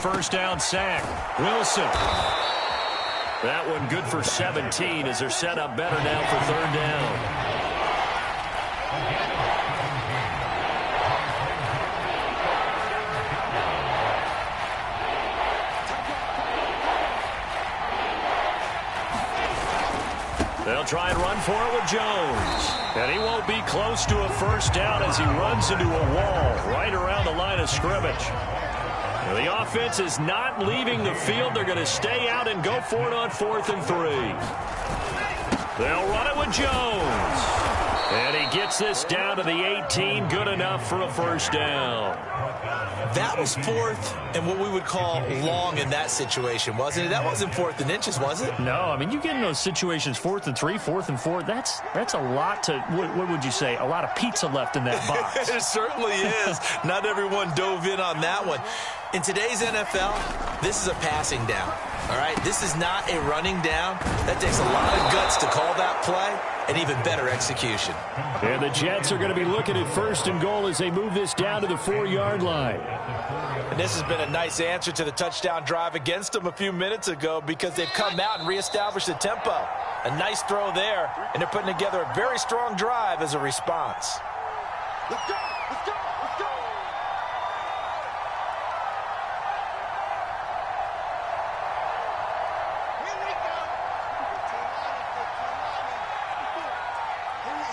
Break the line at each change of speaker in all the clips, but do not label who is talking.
first down sack. Wilson. That one good for 17 as they're set up better now for third down. They'll try and run for it with Jones. And he won't be close to a first down as he runs into a wall right around the line of scrimmage. And the offense is not leaving the field. They're going to stay out and go for it on 4th and 3. They'll run it with Jones. And he gets this down to the 18. Good enough for a first down.
That was 4th and what we would call long in that situation, wasn't it? That wasn't 4th and inches, was it?
No, I mean, you get in those situations, 4th and 3, 4th and 4. That's a lot to, what would you say, a lot of pizza left in that box.
It certainly is. Not everyone dove in on that one. In today's NFL, this is a passing down, all right? This is not a running down. That takes a lot of guts to call that play and even better execution.
And the Jets are going to be looking at 1st and goal as they move this down to the 4-yard line.
And this has been a nice answer to the touchdown drive against them a few minutes ago because they've come out and reestablished the tempo. A nice throw there, and they're putting together a very strong drive as a response.
Let's go! Let's go! Let's go! Here we go!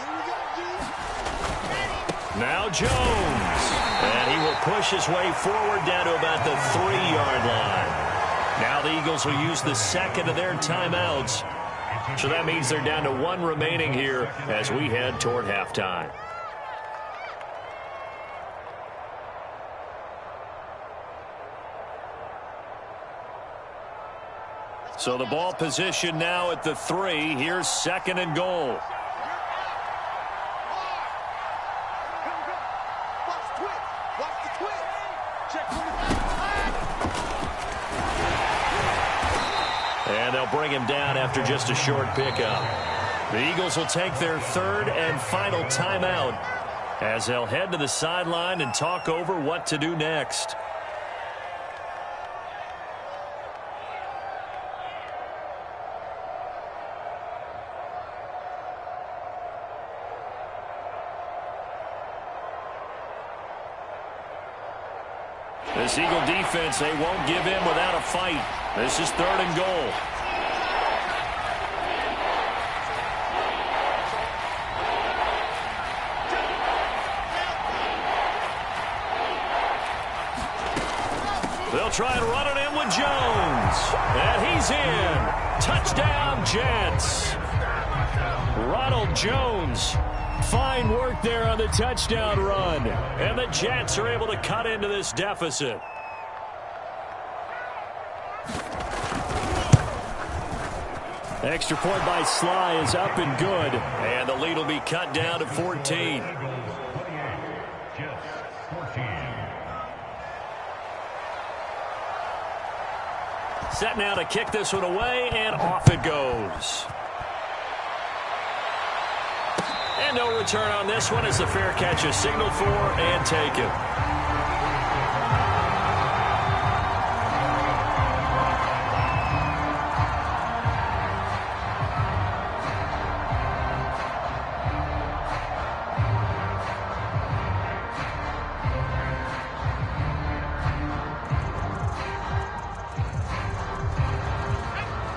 Here we go, dude.
Now Jones. And he will push his way forward down to about the 3-yard line. Now the Eagles will use the second of their timeouts. So that means they're down to 1 remaining here as we head toward halftime. So the ball position now at the 3. Here's 2nd and goal. And they'll bring him down after just a short pickup. The Eagles will take their 3rd and final timeout as they'll head to the sideline and talk over what to do next. This Eagle defense, they won't give in without a fight. This is 3rd and goal. They'll try and run it in with Jones. And he's in. Touchdown, Jets. Ronald Jones. Fine work there on the touchdown run. And the Jets are able to cut into this deficit. Extra point by Sly is up and good. And the lead will be cut down to 14. Set now to kick this one away, and off it goes. And no return on this one as the fair catch is signaled for and taken.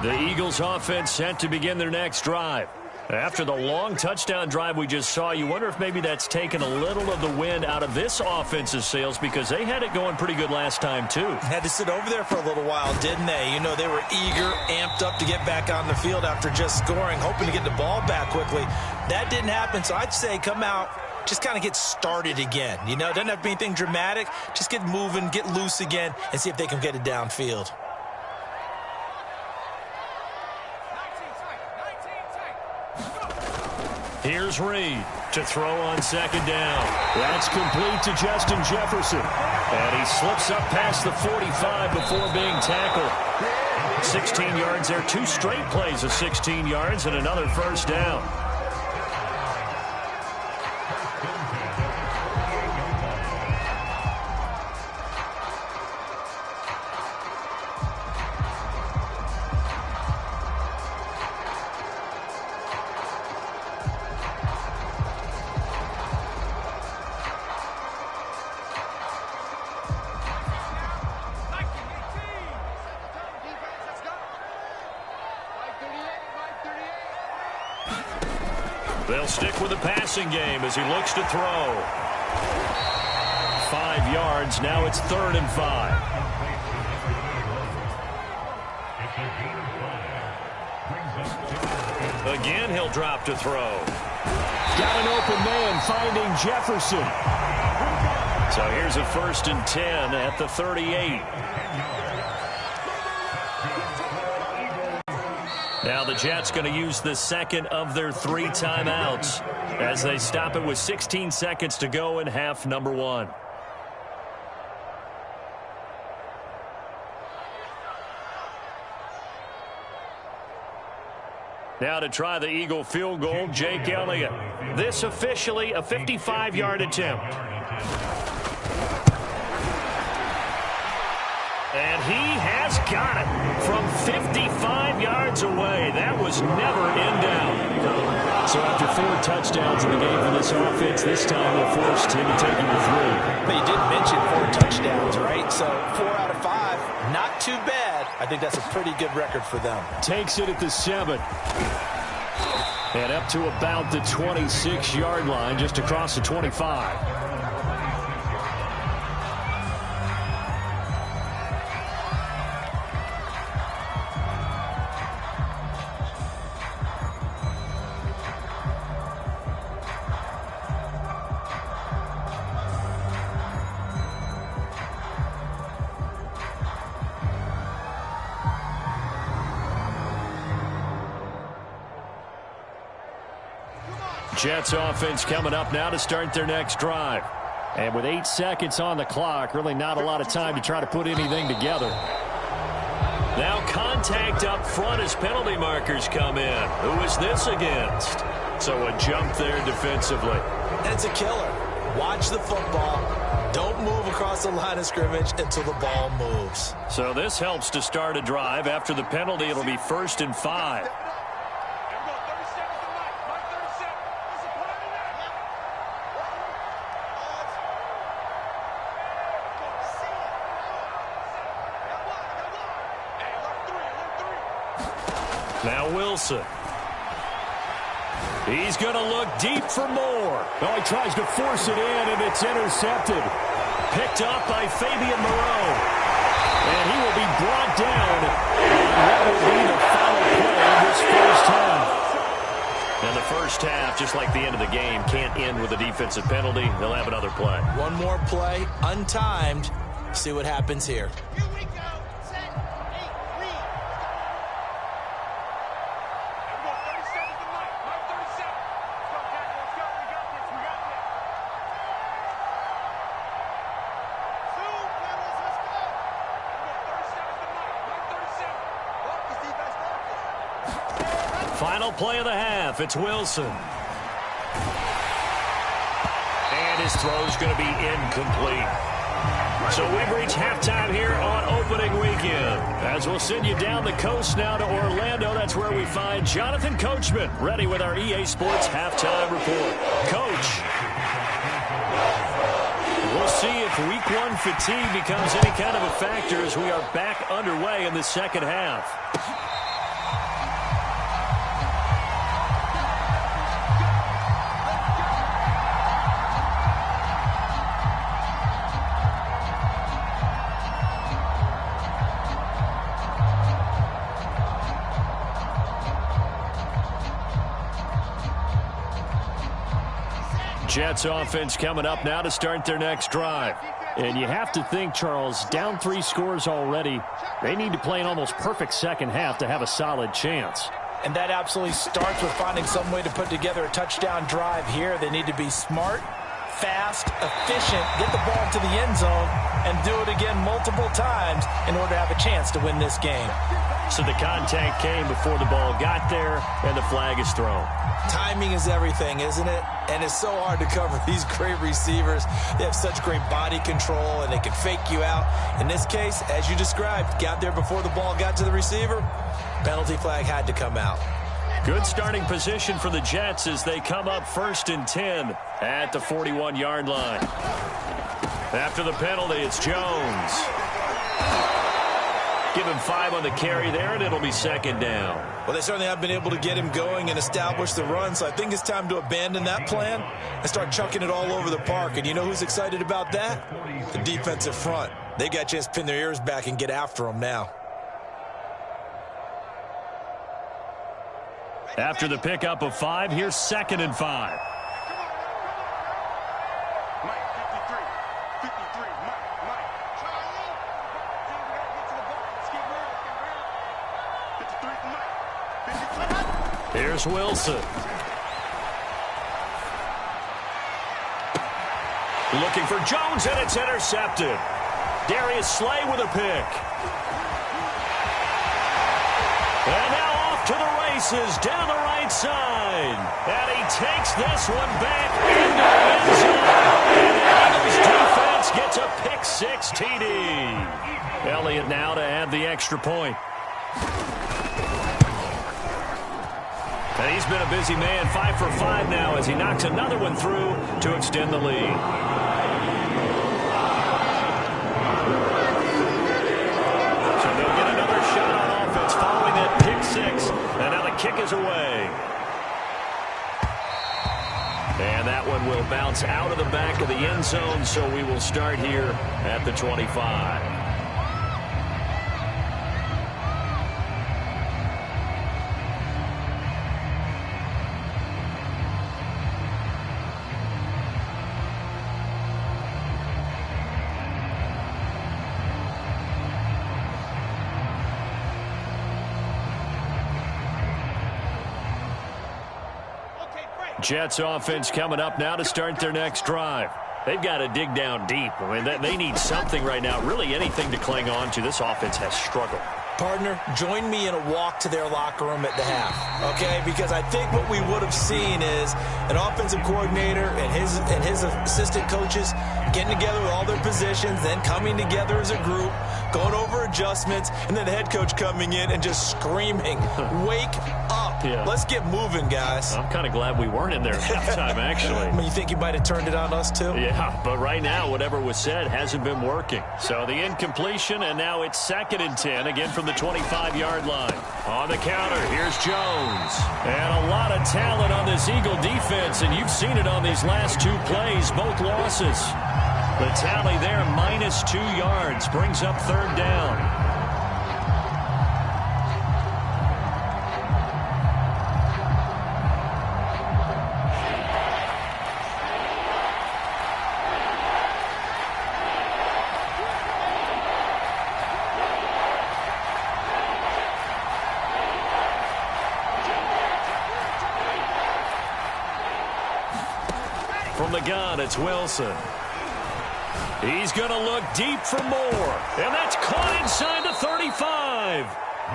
The Eagles offense set to begin their next drive. After the long touchdown drive we just saw, you wonder if maybe that's taken a little of the wind out of this offense's sails because they had it going pretty good last time too.
Had to sit over there for a little while, didn't they? You know, they were eager, amped up to get back on the field after just scoring, hoping to get the ball back quickly. That didn't happen, so I'd say come out, just kind of get started again. You know, it doesn't have to be anything dramatic. Just get moving, get loose again, and see if they can get it downfield.
Here's Reed to throw on 2nd down. That's complete to Justin Jefferson. And he slips up past the 45 before being tackled. 16 yards there, 2 straight plays of 16 yards and another first down. They'll stick with the passing game as he looks to throw. 5 yards. Now it's 3rd and 5. Again, he'll drop to throw.
Got an open man finding Jefferson.
So here's a 1st and 10 at the 38. Now the Jets going to use the second of their 3 timeouts as they stop it with 16 seconds to go in half number 1. Now to try the Eagle field goal, Jake Elliott. This officially a 55-yard attempt. And he has got it from 55 yards away. That was never in doubt.
So after 4 touchdowns in the game for this offense, this time they're forced him to take him to 3.
But you did mention 4 touchdowns, right? So 4 out of 5, not too bad. I think that's a pretty good record for them.
Takes it at the 7. And up to about the 26-yard line, just across the 25.
Jets offense coming up now to start their next drive.
And with 8 seconds on the clock, really not a lot of time to try to put anything together.
Now contact up front as penalty markers come in. Who is this against? So a jump there defensively.
It's a killer. Watch the football. Don't move across the line of scrimmage until the ball moves.
So this helps to start a drive. After the penalty, it'll be 1st and 5. Now Wilson. He's going to look deep for more.
Oh, he tries to force it in, and it's intercepted.
Picked up by Fabian Moreau. And he will be brought down.
That will be the final play of this first half.
And the first half, just like the end of the game, can't end with a defensive penalty. They'll have another play.
One more play, untimed. See what happens here.
Here we go. Set. 8, read. Everyone, 37 to Mike. Mike 37. Let's go, Jack. Let's go. We got this. We got this. Two, fellas. Let's go. Everyone, 37 to Mike. Mike 37. Focus, defense. Focus.
Final play of the half. It's Wilson. And his throw's going to be incomplete. So we've reached halftime here on opening weekend. As we'll send you down the coast now to Orlando, that's where we find Jonathan Coachman, ready with our EA Sports halftime report. Coach, we'll see if week 1 fatigue becomes any kind of a factor as we are back underway in the second half. Jets offense coming up now to start their next drive.
And you have to think, Charles, down 3 scores already. They need to play an almost perfect second half to have a solid chance.
And that absolutely starts with finding some way to put together a touchdown drive here. They need to be smart, fast, efficient, get the ball to the end zone, and do it again multiple times in order to have a chance to win this game.
So the contact came before the ball got there, and the flag is thrown.
Timing is everything, isn't it? And it's so hard to cover these great receivers. They have such great body control, and they can fake you out. In this case, as you described, got there before the ball got to the receiver. Penalty flag had to come out.
Good starting position for the Jets as they come up 1st and 10 at the 41-yard line. After the penalty, it's Jones. Give him 5 on the carry there, and it'll be second down.
Well, they certainly have been able to get him going and establish the run, so I think it's time to abandon that plan and start chucking it all over the park. And you know who's excited about that? The defensive front. They got a chance to pin their ears back and get after him now.
After the pickup of 5, here's 2nd and 5. Here's Wilson. Looking for Jones, and it's intercepted. Darius Slay with a pick. And now off to the races down the right side. And he takes this one back into the end zone. And the Eagles defense gets a pick-6 TD. Elliott now to add the extra point. And he's been a busy man, 5 for 5 now as he knocks another one through to extend the lead. So they'll get another shot on offense following that pick-6. And now the kick is away. And that one will bounce out of the back of the end zone, so we will start here at the 25. Jets offense coming up now to start their next drive. They've got to dig down deep. I mean, they need something right now, really anything to cling on to. This offense has struggled.
Partner, join me in a walk to their locker room at the half, okay? Because I think what we would have seen is an offensive coordinator and his assistant coaches getting together with all their positions, then coming together as a group, going over adjustments, and then the head coach coming in and just screaming, "Wake up. Yeah. Let's get moving, guys."
I'm kind of glad we weren't in there at halftime, actually.
I mean, you think you might have turned it on us, too?
Yeah, but right now, whatever was said hasn't been working. So the incompletion, and now it's 2nd and 10, again from the 25-yard line. On the counter, here's Jones. And a lot of talent on this Eagle defense, and you've seen it on these last 2 plays, both losses. The tally there, -2 yards, brings up 3rd down. From the gun, it's Wilson. He's going to look deep for more. And that's caught inside the 35.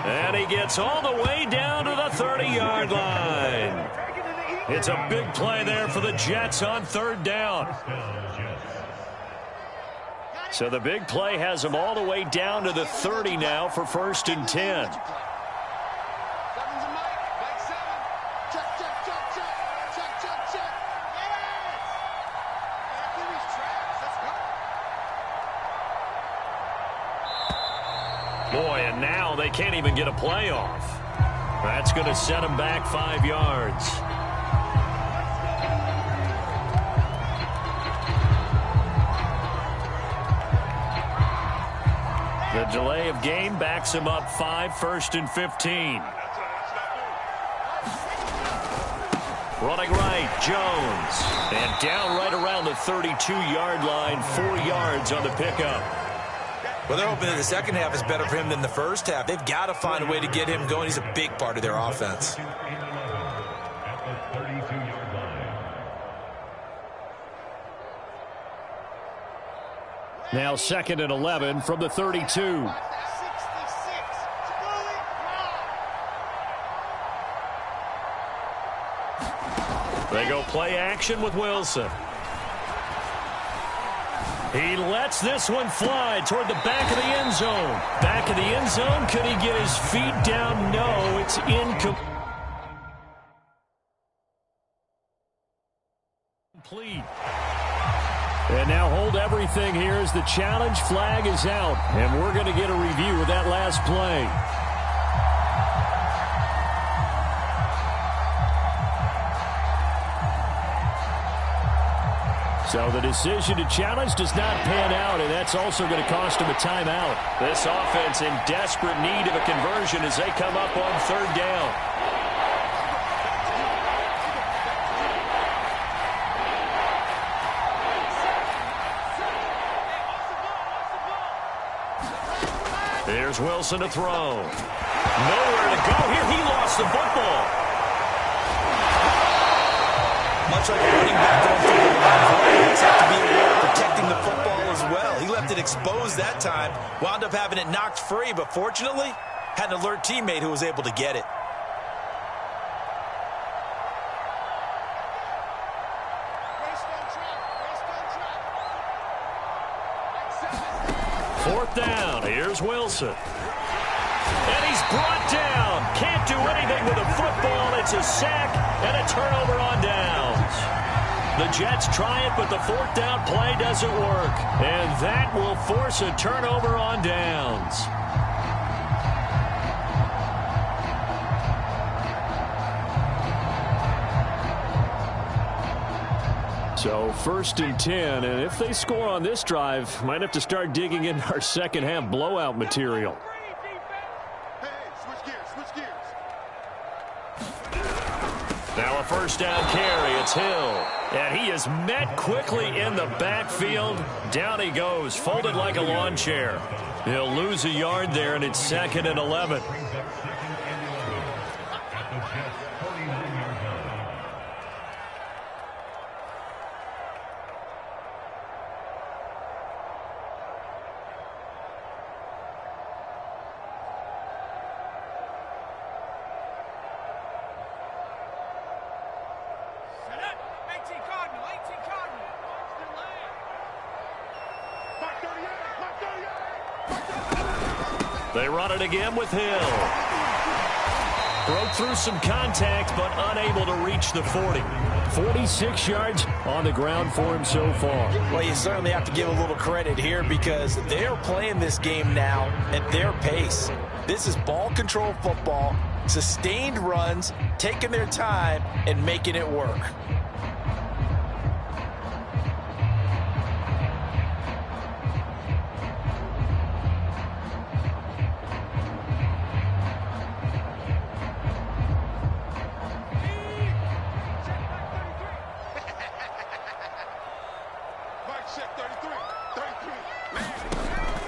And he gets all the way down to the 30-yard line. It's a big play there for the Jets on 3rd down. So the big play has them all the way down to the 30 now for 1st and 10. Boy, and now they can't even get a play off. That's going to set them back 5 yards. The delay of game backs him up 5, 1st and 15. Running right, Jones. And down right around the 32-yard line, 4 yards on the pickup.
Well, they're hoping that the second half is better for him than the first half. They've got to find a way to get him going. He's a big part of their offense.
Now 2nd and 11 from the 32. They go play action with Wilson. He lets this one fly toward the back of the end zone. Back of the end zone. Could he get his feet down? No, it's incomplete. And now hold every
everything here as the challenge flag is out. And we're going to get a review of that last play. So the decision to challenge does not pan out, and that's also going to cost him a timeout.
This offense in desperate need of a conversion as they come up on third down. There's Wilson to throw. Nowhere to go here. He lost the football.
Much like a running back on football line, quarterbacks have to be aware of protecting the football as well. He left it exposed that time, wound up having it knocked free, but fortunately, had an alert teammate who was able to get it.
Fourth down. Here's Wilson. And he's brought down. Can't do anything with the football. It's a sack and a turnover on downs. The Jets try it, but the fourth down play doesn't work. And that will force a turnover on downs.
So 1st and 10, and if they score on this drive, might have to start digging in our second half blowout material.
Now a first down carry. It's Hill. And he is met quickly in the backfield. Down he goes, folded like a lawn chair. He'll lose a yard there, and it's 2nd and 11. They run it again with Hill. Broke through some contact, but unable to reach the 40.
46 yards on the ground for him so far.
Well, you certainly have to give a little credit here because they're playing this game now at their pace. This is ball control football, sustained runs, taking their time, and making it work.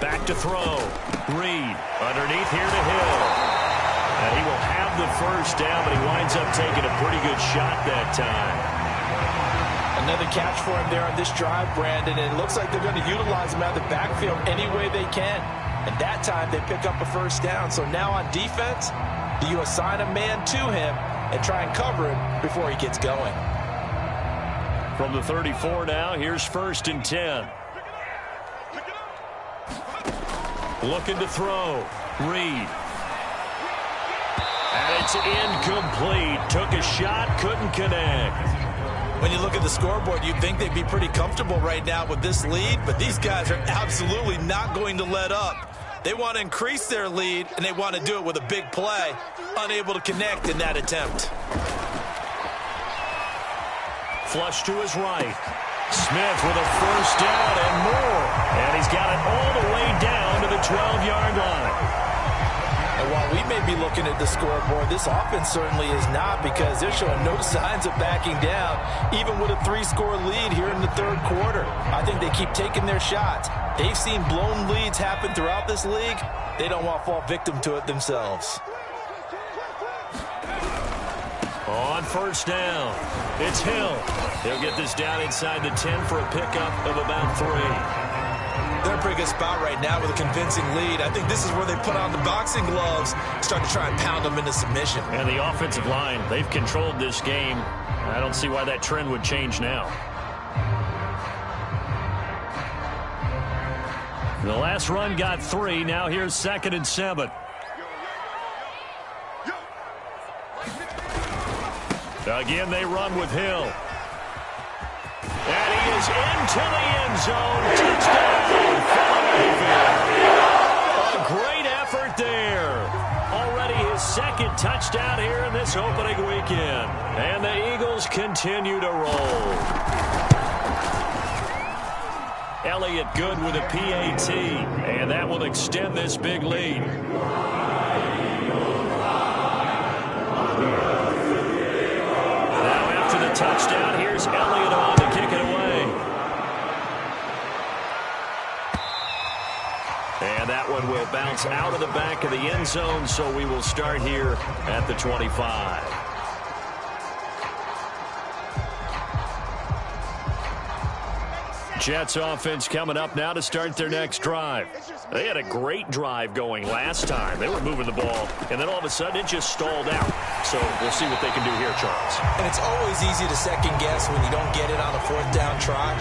Back to throw. Reed underneath here to Hill. And he will have the first down, but he winds up taking a pretty good shot that time.
Another catch for him there on this drive, Brandon, and it looks like they're going to utilize him out of the backfield any way they can. And that time they pick up a first down. So now on defense, do you assign a man to him and try and cover him before he gets going?
From the 34 now, here's 1st and 10. Looking to throw. Reed. And it's incomplete. Took a shot, couldn't connect.
When you look at the scoreboard, you'd think they'd be pretty comfortable right now with this lead, but these guys are absolutely not going to let up. They want to increase their lead, and they want to do it with a big play. Unable to connect in that attempt.
Flush to his right. Smith with a first down and more. And he's got it all the way down to the 12-yard line.
And while we may be looking at the scoreboard, this offense certainly is not because they're showing no signs of backing down, even with a 3-score lead here in the third quarter. I think they keep taking their shots. They've seen blown leads happen throughout this league. They don't want to fall victim to it themselves.
On first down, it's Hill. He'll get this down inside the 10 for a pickup of about 3.
They're in a pretty good spot right now with a convincing lead. I think this is where they put on the boxing gloves, start to try and pound them into submission.
And the offensive line, they've controlled this game. I don't see why that trend would change now. The last run got 3. Now here's 2nd and 7. Again, they run with Hill. And he he is into the end zone. Touchdown, Philadelphia. A great effort there. Already his second touchdown here in this opening weekend. And the Eagles continue to roll. Elliott good with a PAT, and that will extend this big lead. Now after the touchdown, here's Elliott on to kick it away. And that one will bounce out of the back of the end zone, so we will start here at the 25. Jets offense coming up now to start their next drive. They had a great drive going last time. They were moving the ball, and then all of a sudden it just stalled out. So we'll see what they can do here, Charles.
And it's always easy to second guess when you don't get it on a fourth down try.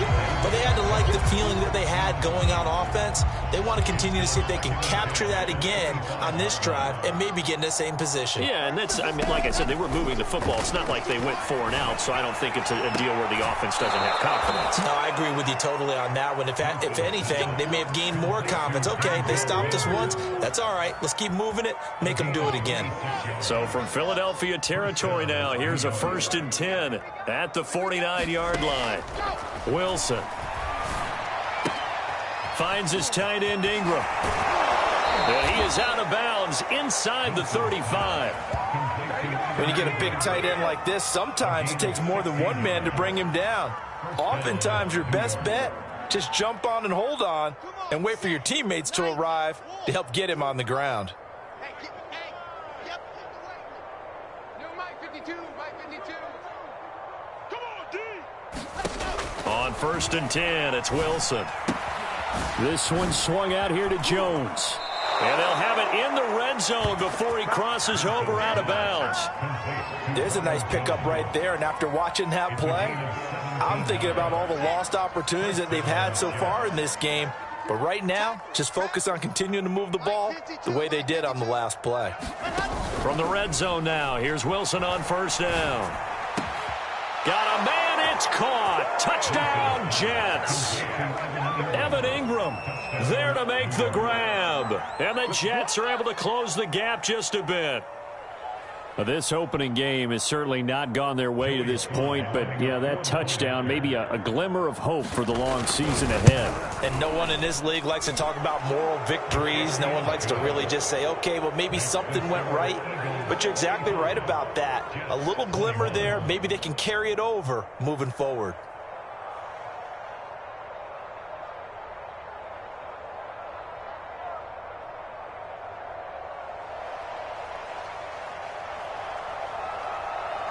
But they had to like the feeling that they had going on offense. They want to continue to see if they can capture that again on this drive and maybe get in the same position.
Yeah, and that's, I mean, like I said, they were moving the football. It's not like they went 4 and out, so I don't think it's a deal where the offense doesn't have confidence.
No, I agree with you totally on that one. If anything, they may have gained more confidence. Okay, they stopped us once. That's all right. Let's keep moving it. Make them do it again.
So from Philadelphia territory now, here's a 1st and 10 at the 49-yard line. Wilson finds his tight end Ingram. And he is out of bounds inside the 35.
When you get a big tight end like this, sometimes it takes more than one man to bring him down. Oftentimes, your best bet, just jump on and hold on and wait for your teammates to arrive to help get him on the ground.
On 1st and 10, it's Wilson.
This one swung out here to Jones.
And they'll have it in the red zone before he crosses over out of bounds.
There's a nice pickup right there, and after watching that play, I'm thinking about all the lost opportunities that they've had so far in this game. But right now, just focus on continuing to move the ball the way they did on the last play.
From the red zone now, here's Wilson on 1st down. Got a man, it's caught. Touchdown, Jets. Evan Ingram there to make the grab. And the Jets are able to close the gap just a bit.
Well, this opening game has certainly not gone their way to this point, but, yeah, that touchdown, maybe a glimmer of hope for the long season ahead.
And no one in this league likes to talk about moral victories. No one likes to really just say, okay, well, maybe something went right. But you're exactly right about that. A little glimmer there. Maybe they can carry it over moving forward.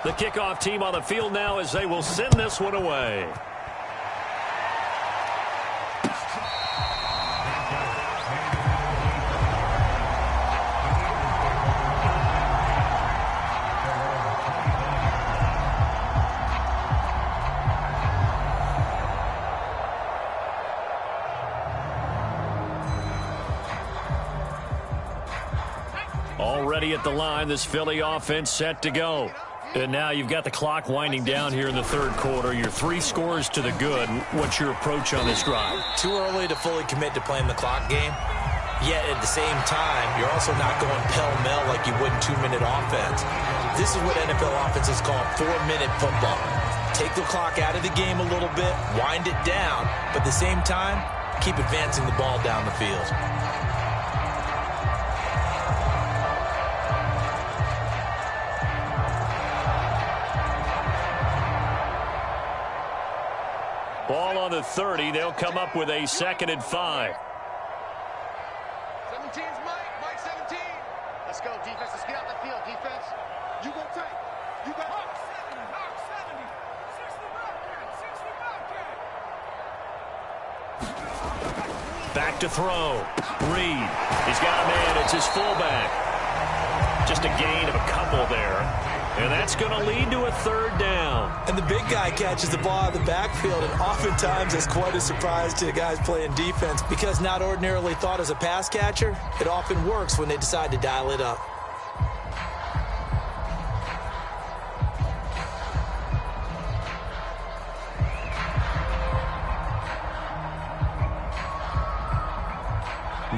The kickoff team on the field now as they will send this one away. Already at the line, this Philly offense set to go. And now you've got the clock winding down here in the 3rd quarter. You're 3 scores to the good. What's your approach on this drive?
Too early to fully commit to playing the clock game. Yet at the same time, you're also not going pell-mell like you would in 2-minute offense. This is what NFL offenses call 4-minute football. Take the clock out of the game a little bit, wind it down, but at the same time, keep advancing the ball down the field.
Ball on the 30. They'll come up with a 2nd and 5.
17's Mike 17. Let's go, defense. Let's get out the field, defense. You go tight. You got Hawk 70. Hawk 70. 60
Back to throw. Reed. He's got a man. It's his fullback. Just a gain of a couple there. And that's going to lead to a 3rd down.
And the big guy catches the ball out of the backfield, and oftentimes it's quite a surprise to the guys playing defense because not ordinarily thought as a pass catcher, it often works when they decide to dial it up.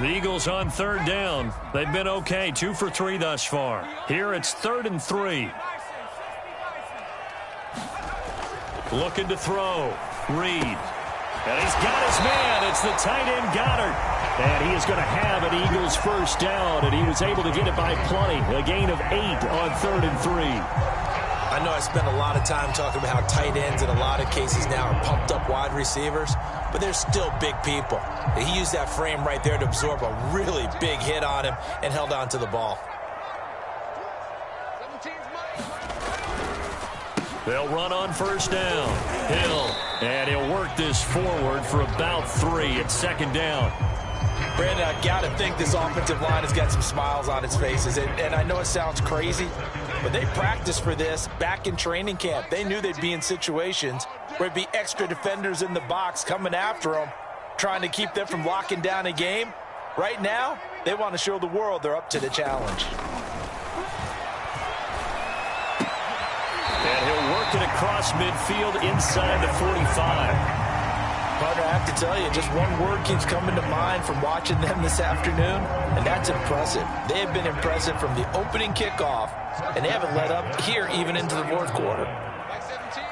The Eagles on third down. They've been okay, 2 for 3 thus far. Here it's 3rd and 3. Looking to throw. Reed. And he's got his man. It's the tight end Goddard. And he is going to have an Eagles first down, and he was able to get it by plenty. A gain of 8 on 3rd and 3.
I know I spent a lot of time talking about how tight ends in a lot of cases now are pumped up wide receivers, but they're still big people. He used that frame right there to absorb a really big hit on him and held on to the ball.
They'll run on first down. Hill, and he'll work this forward for about 3. It's 2nd down.
Brandon, I've got to think this offensive line has got some smiles on its faces. And I know it sounds crazy, but they practiced for this back in training camp. They knew they'd be in situations where there'd be extra defenders in the box coming after them, trying to keep them from locking down a game. Right now, they want to show the world they're up to the challenge.
And he'll work it across midfield inside the 45.
Partner, I have to tell you, just one word keeps coming to mind from watching them this afternoon, and that's impressive. They have been impressive from the opening kickoff, and they haven't let up here even into the 4th quarter.
Mike 17.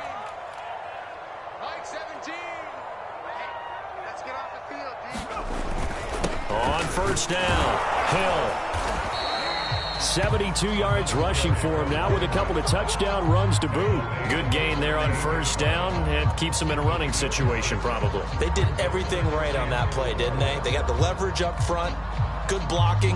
Mike 17. Let's get off the field, D.
On first down, Hill.
72 yards rushing for him now with a couple of touchdown runs to boot.
Good gain there on first down, and keeps them in a running situation probably.
They did everything right on that play, didn't they? They got the leverage up front, good blocking,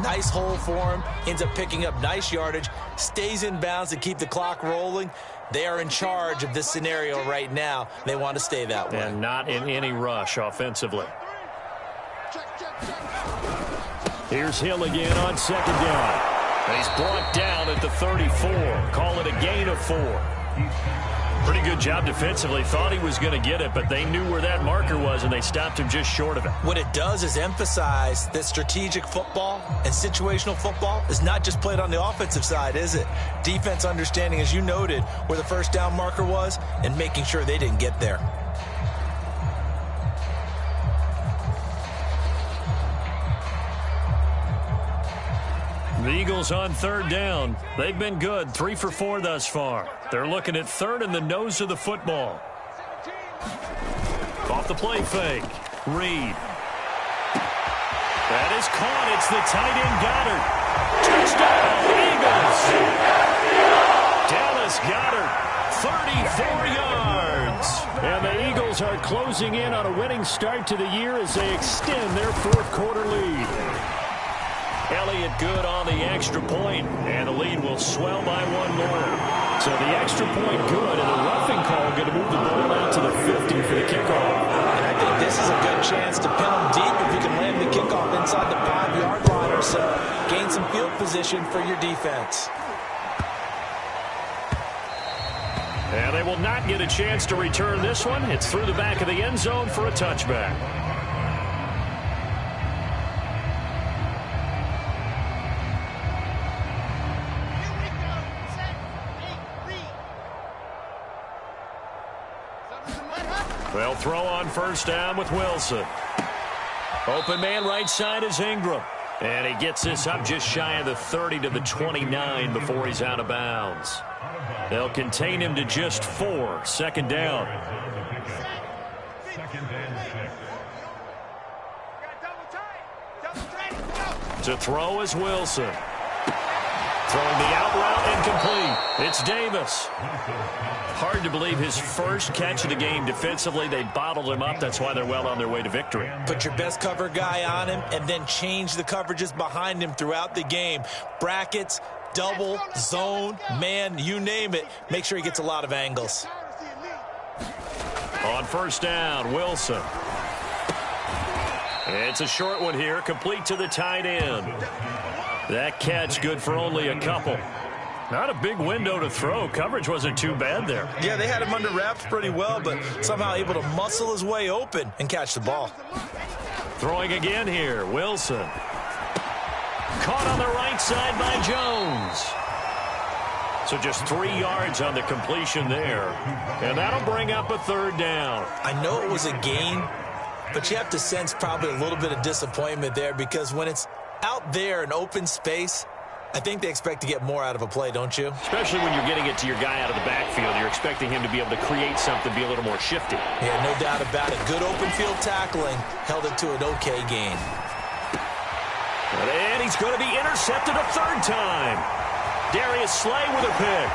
nice hole for him, ends up picking up nice yardage, stays in bounds to keep the clock rolling. They are in charge of this scenario right now. They want to stay that way.
And not in any rush offensively.
Here's Hill again on 2nd down.
And he's brought down at the 34. Call it a gain of 4. Pretty good job defensively. Thought he was going to get it, but they knew where that marker was, and they stopped him just short of it.
What it does is emphasize that strategic football and situational football is not just played on the offensive side, is it? Defense understanding, as you noted, where the first down marker was and making sure they didn't get there.
The Eagles on 3rd down. They've been good, 3 for 4 thus far. They're looking at 3rd and the nose of the football. Off the play fake. Reed. That is caught. It's the tight end Goddard. Touchdown, Eagles. Dallas Goddard, 34 yards.
And the Eagles are closing in on a winning start to the year as they extend their 4th quarter lead.
Elliott good on the extra point, and the lead will swell by 1 more.
So the extra point good, and the roughing call going to move the ball out to the 50 for the kickoff.
And I think this is a good chance to pin them deep if you can land the kickoff inside the 5-yard line or so. Gain some field position for your defense.
And they will not get a chance to return this one. It's through the back of the end zone for a touchback. They'll throw on first down with Wilson. Open man right side is Ingram. And he gets this up just shy of the 30 to the 29 before he's out of bounds. They'll contain him to just 4. 2nd down. To throw is Wilson. Throwing the out route incomplete. It's Davis. Hard to believe his first catch of the game defensively. They bottled him up. That's why they're well on their way to victory.
Put your best cover guy on him and then change the coverages behind him throughout the game. Brackets, double, zone, man, you name it. Make sure he gets a lot of angles.
On first down, Wilson. It's a short one here, complete to the tight end. That catch good for only a couple. Not a big window to throw. Coverage wasn't too bad there.
Yeah, they had him under wraps pretty well, but somehow able to muscle his way open and catch the ball.
Throwing again here, Wilson. Caught on the right side by Jones. So just 3 yards on the completion there. And that'll bring up a 3rd down.
I know it was a gain, But you have to sense probably a little bit of disappointment there, because when it's out there in open space, I think they expect to get more out of a play, don't you?
Especially when you're getting it to your guy out of the backfield. You're expecting him to be able to create something, be a little more shifty.
Yeah, no doubt about it. Good open field tackling. Held it to an okay gain.
And he's going to be intercepted a third time. Darius Slay with a pick.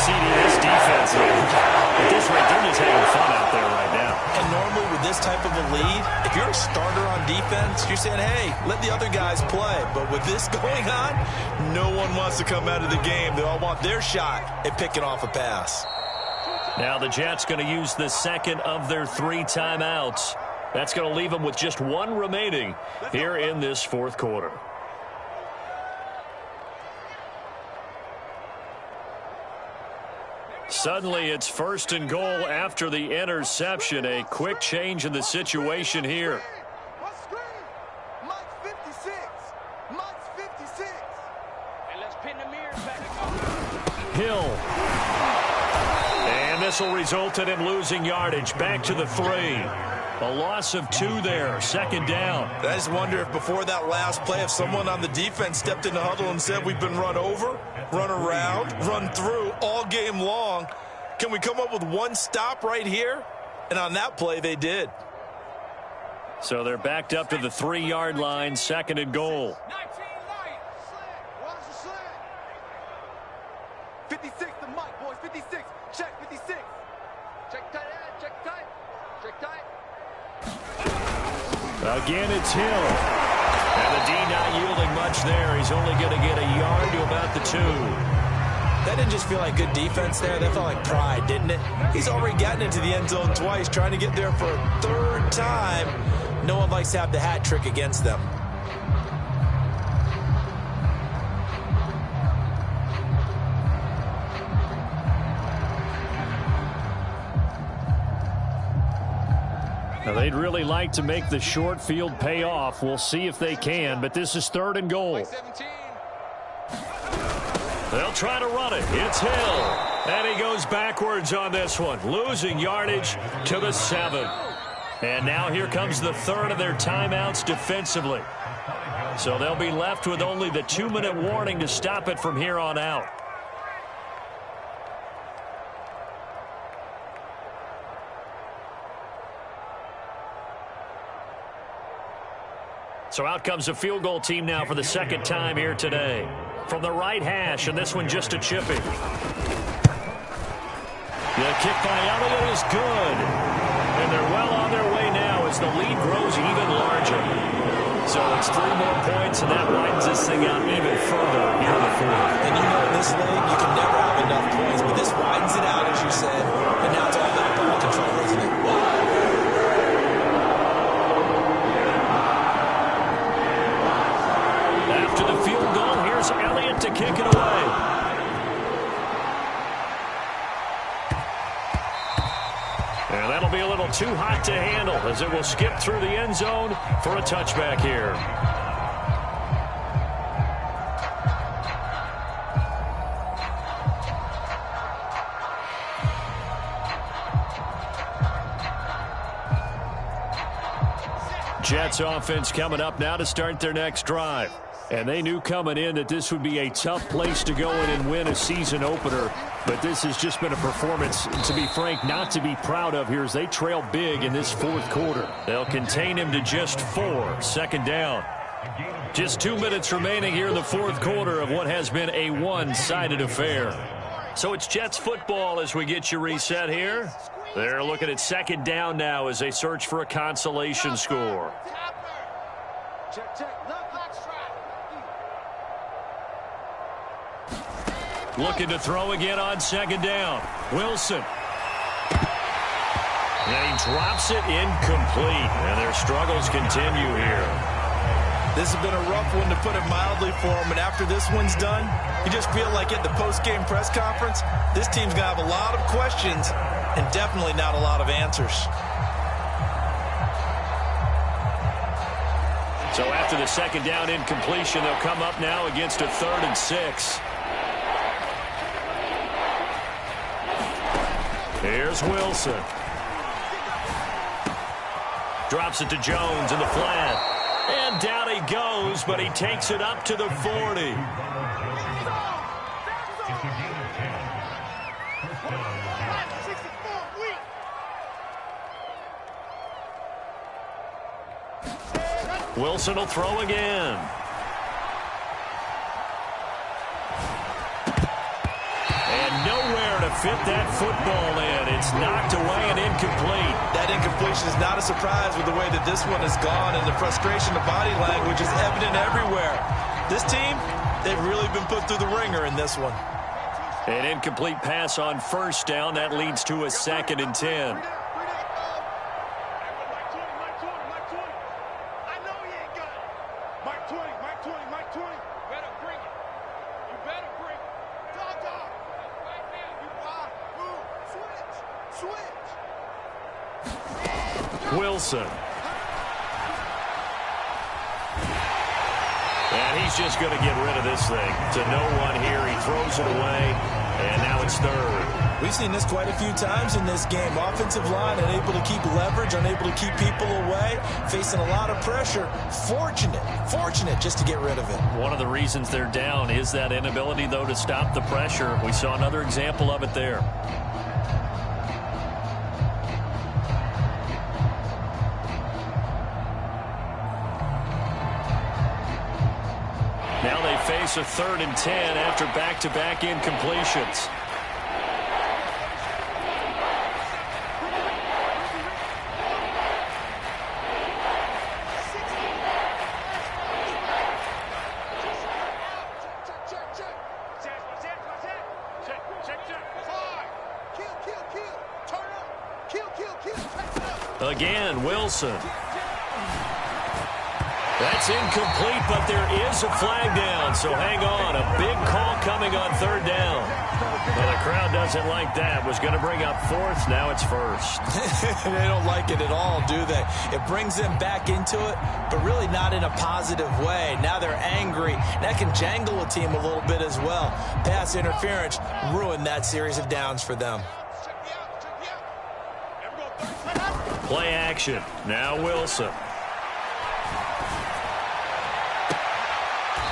CDS defense, at this rate, they're just having fun out there right now.
And normally with this type of a lead, if you're a starter on defense, you're saying, hey, let the other guys play. But with this going on, no one wants to come out of the game. They all want their shot at picking off a pass.
Now the Jets going to use the second of their 3 timeouts. That's going to leave them with just 1 remaining here in this fourth quarter. Suddenly, it's 1st and goal after the interception. A quick change in the situation here.
Mike's 56. Mike's 56. And let's pin the mirrors back.
Hill. And this will result in him losing yardage. Back to the 3. A loss of 2 there. 2nd down.
I just wonder if before that last play, if someone on the defense stepped in the huddle and said, we've been run over, run around, run through all game long. Can we come up with one stop right here? And on that play, they did.
So they're backed up to the 3-yard line, 2nd and goal.
56 to Mike, boys. 56. Check 56. Check tight end. Check tight. Check tight.
Again, it's Hill. And the D not yielding much there. He's only going to get a yard to about the 2.
That didn't just feel like good defense there. That felt like pride, didn't it? He's already gotten into the end zone twice, trying to get there for a 3rd time. No one likes to have the hat trick against them.
Now, they'd really like to make the short field pay off. We'll see if they can, but this is 3rd and goal. They'll try to run it. It's Hill. And he goes backwards on this one, losing yardage to the 7. And now here comes the 3rd of their timeouts defensively. So they'll be left with only the 2-minute warning to stop it from here on out. So out comes a field goal team now for the 2nd time here today. From the right hash, and this one just a chipping. The kick by Elliott is good. And they're well on their way now as the lead grows even larger. So it's 3 more points, and that widens this thing out even further here in the 4th.
And you know, in this league, you can never have enough points, but this widens it out, as you said. And now it's all about ball control, isn't it?
After the field goal, here's Elliott to kick it away. And that'll be a little too hot to handle as it will skip through the end zone for a touchback here. Jets offense coming up now to start their next drive. And they knew coming in that this would be a tough place to go in and win a season opener. But this has just been a performance, to be frank, not to be proud of here as they trail big in this 4th quarter. They'll contain him to just 4, 2nd down. Just 2 minutes remaining here in the 4th quarter of what has been a one-sided affair. So it's Jets football as we get you reset here. They're looking at 2nd down now as they search for a consolation score.
Check, check.
Looking to throw again on 2nd down. Wilson. And he drops it incomplete. And their struggles continue here.
This has been a rough one, to put it mildly, for them. And after this one's done, you just feel like at the post-game press conference, this team's going to have a lot of questions and definitely not a lot of answers.
So after the 2nd down incompletion, they'll come up now against a 3rd and 6. Here's Wilson. Drops it to Jones in the flat. And down he goes, but he takes it up to the 40. Wilson will throw again. And nowhere to fit that football in. It's knocked away and incomplete.
That incompletion is not a surprise with the way that this one has gone, and the frustration of body language is evident everywhere. This team, they've really been put through the ringer in this one.
An incomplete pass on first down. That leads to a 2nd and 10. Wilson. And he's just going to get rid of this thing. To no one here. He throws it away, and now it's 3rd.
We've seen this quite a few times in this game. Offensive line unable to keep leverage, unable to keep people away, facing a lot of pressure. Fortunate just to get rid of it.
One of the reasons they're down is that inability, though, to stop the pressure. We saw another example of it there. Now they face a 3rd and 10 after back-to-back incompletions. Again, Wilson. That's incomplete, but there is a flag down, so hang on. A big call coming on 3rd down. Well, the crowd doesn't like that. Was going to bring up 4th, now it's 1st.
They don't like it at all, do they? It brings them back into it, but really not in a positive way. Now they're angry. That can jangle a team a little bit as well. Pass interference ruined that series of downs for them.
Play action. Now Wilson.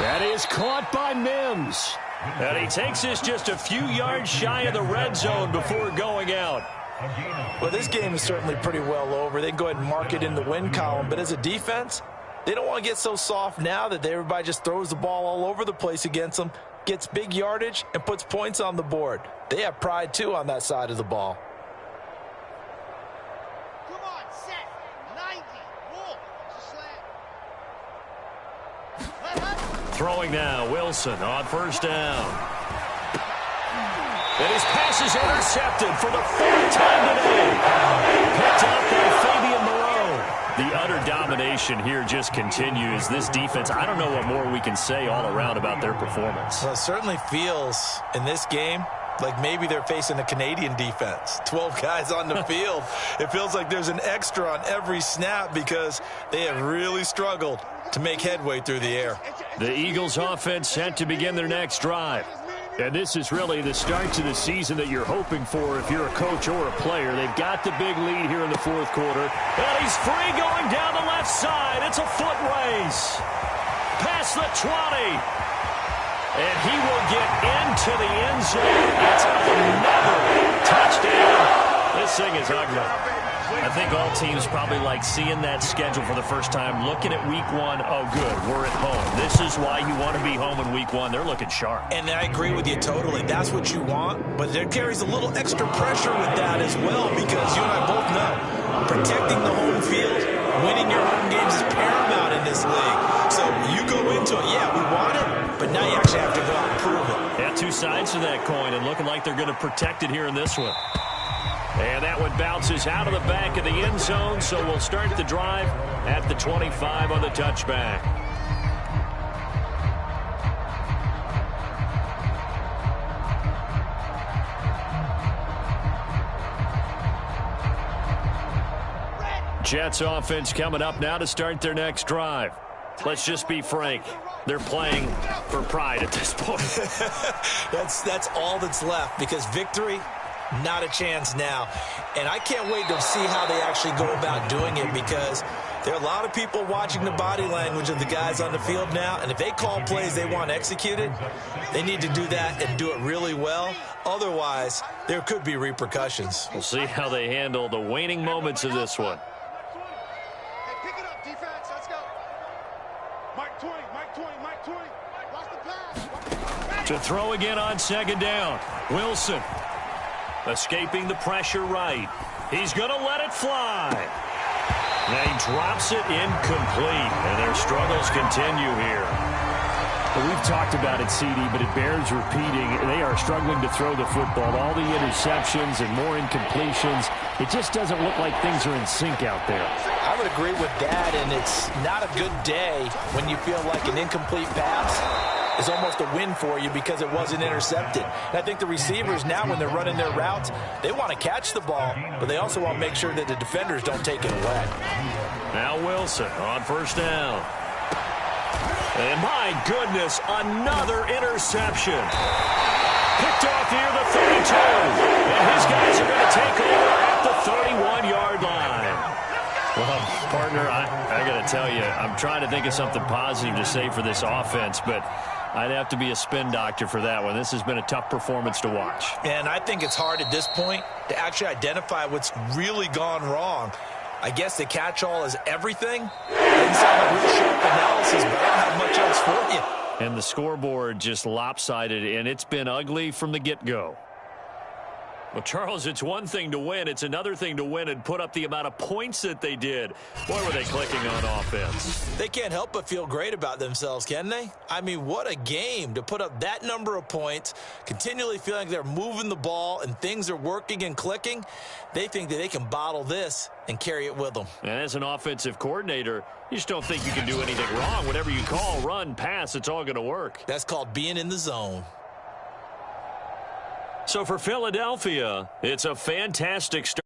That is caught by Mims. And he takes this just a few yards shy of the red zone before going out.
Well, this game is certainly pretty well over. They can go ahead and mark it in the win column. But as a defense, they don't want to get so soft now that everybody just throws the ball all over the place against them, gets big yardage, and puts points on the board. They have pride, too, on that side of the ball.
Throwing now, Wilson on 1st down. And his pass is intercepted for the 4th time today. Picked up by Fabian Moreau. The utter domination here just continues. This defense, I don't know what more we can say all around about their performance.
Well, it certainly feels in this game like maybe they're facing a Canadian defense. 12 guys on the field. It feels like there's an extra on every snap because they have really struggled to make headway through the air.
The Eagles offense set to begin their next drive. And this is really the start to the season that you're hoping for if you're a coach or a player. They've got the big lead here in the 4th quarter. And he's free going down the left side. It's a foot race. Past the 20. And he will get into the end zone. That's another touchdown. This thing is ugly. I think all teams probably like seeing that schedule for the first time, looking at week 1. Oh, good, we're at home. This is why you want to be home in week 1. They're looking sharp.
And I agree with you totally. That's what you want, but there carries a little extra pressure with that as well because you and I both know protecting the home field, winning your home games is paramount in this league. So you go into it, yeah, we want it, but now you actually have to go out and prove it.
Yeah, 2 sides to that coin, and looking like they're going to protect it here in this one. And that one bounces out of the back of the end zone, so we'll start the drive at the 25 on the touchback. Jets offense coming up now to start their next drive. Let's just be frank. They're playing for pride at this point.
That's all that's left because victory Not a chance now. And I can't wait to see how they actually go about doing it, because there are a lot of people watching the body language of the guys on the field now, and if they call plays they want executed, they need to do that and do it really well. Otherwise, there could be repercussions.
We'll see how they handle the waning moments of this one.
Hey, pick it up, defense. Let's go. Mike 20, Mike 20, Mike 20. Watch the pass.
To throw again on second down. Wilson escaping the pressure right. He's going to let it fly. Now he drops it incomplete, and their struggles continue here.
Well, we've talked about it, CD, but it bears repeating. They are struggling to throw the football. All the interceptions and more incompletions. It just doesn't look like things are in sync out there.
I would agree with that, and it's not a good day when you feel like an incomplete pass is almost a win for you because it wasn't intercepted. And I think the receivers now, when they're running their routes, they want to catch the ball, but they also want to make sure that the defenders don't take it away.
Now Wilson on first down. And my goodness, another interception. Picked off near the 32. And his guys are going to take over at the 31-yard line. Well, partner, I got to tell you, I'm trying to think of something positive to say for this offense, but I'd have to be a spin doctor for that one. This has been a tough performance to watch.
And I think it's hard at this point to actually identify what's really gone wrong. I guess the catch-all is everything. Doesn't sound like real sharp analysis, but I don't have much else for you.
And the scoreboard just lopsided, and it's been ugly from the get-go. Well, Charles, it's one thing to win. It's another thing to win and put up the amount of points that they did. Boy, were they clicking on offense.
They can't help but feel great about themselves, can they? I mean, what a game to put up that number of points, continually feeling like they're moving the ball and things are working and clicking. They think that they can bottle this and carry it with them.
And as an offensive coordinator, you just don't think you can do anything wrong. Whatever you call, run, pass, it's all going to work.
That's called being in the zone.
So for Philadelphia, it's a fantastic start.